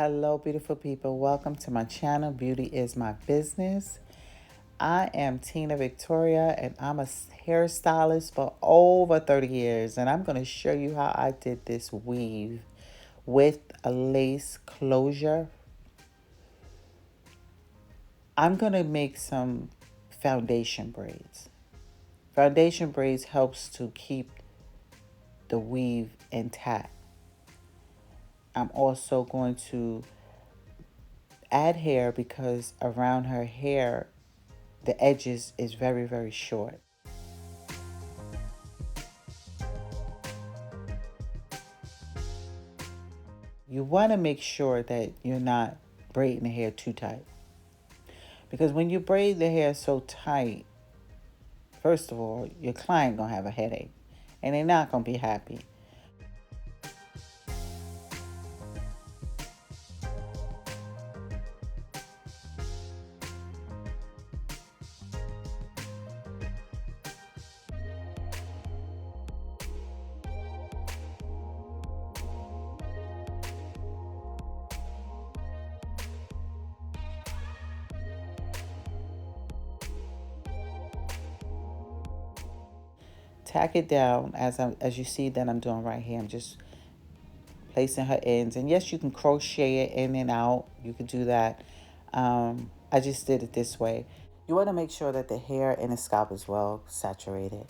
Hello, beautiful people. Welcome to my channel, Beauty is My Business. I am Tina Victoria, and I'm a hairstylist for over 30 years. And I'm going to show you how I did this weave with a lace closure. I'm going to make some foundation braids. Foundation braids helps to keep the weave intact. I'm also going to add hair because around her hair the edges is very, very short. You want to make sure that you're not braiding the hair too tight. Because when you braid the hair so tight, first of all, your client going to have a headache and they're not going to be happy. Tack it down as you see that I'm doing right here. I'm just placing her ends. And yes, you can crochet it in and out. You could do that. I just did it this way. You want to make sure that the hair and the scalp is well saturated,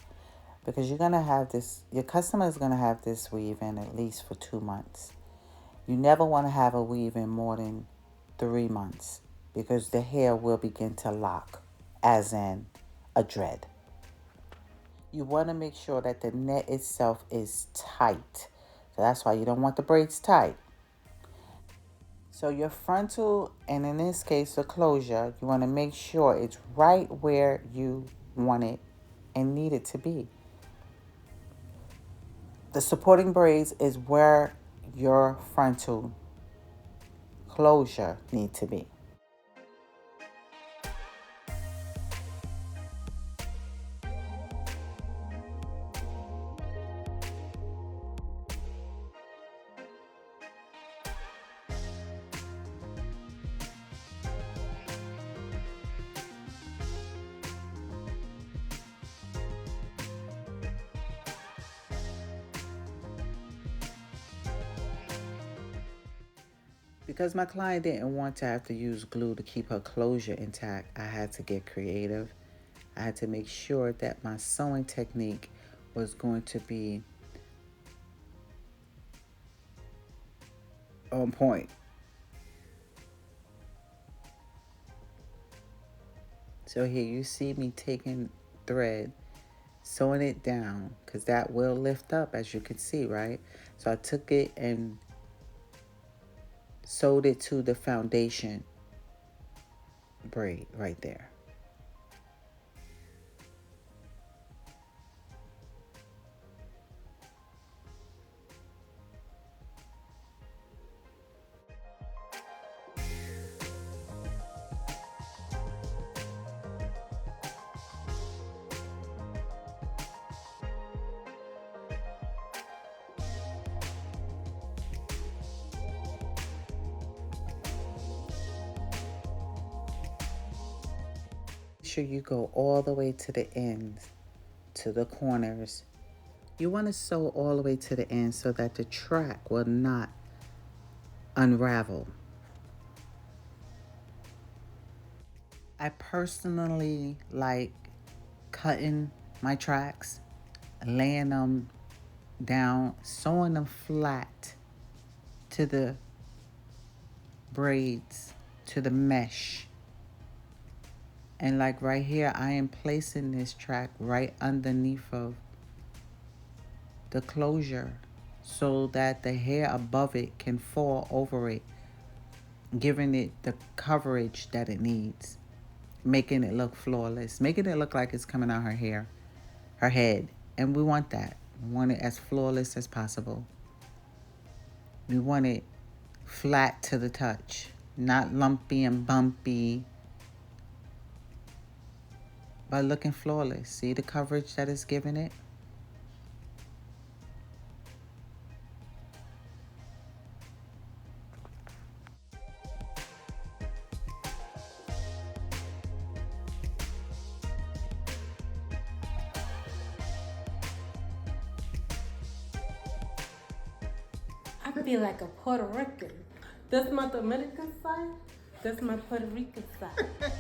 because you're going to have this, your customer is going to have this weave in at least for 2 months. You never want to have a weave in more than 3 months, because the hair will begin to lock, as in a dread. You want to make sure that the net itself is tight. So that's why you don't want the braids tight. So your frontal, and in this case the closure, you want to make sure it's right where you want it and need it to be. The supporting braids is where your frontal closure need to be. Because my client didn't want to have to use glue to keep her closure intact, I had to get creative. I had to make sure that my sewing technique was going to be on point. So here you see me taking thread, sewing it down, because that will lift up, as you can see, right? So I took it and sewed it to the foundation braid right there. Make sure you go all the way to the ends, to the corners. You want to sew all the way to the end so that the track will not unravel. I personally like cutting my tracks, laying them down, sewing them flat to the braids, to the mesh. And like right here, I am placing this track right underneath of the closure so that the hair above it can fall over it, giving it the coverage that it needs, making it look flawless, making it look like it's coming out her hair, her head. And we want that. We want it as flawless as possible. We want it flat to the touch, not lumpy and bumpy, but looking flawless. See the coverage that it's giving it? I feel like a Puerto Rican. That's my Dominican side. That's my Puerto Rican side.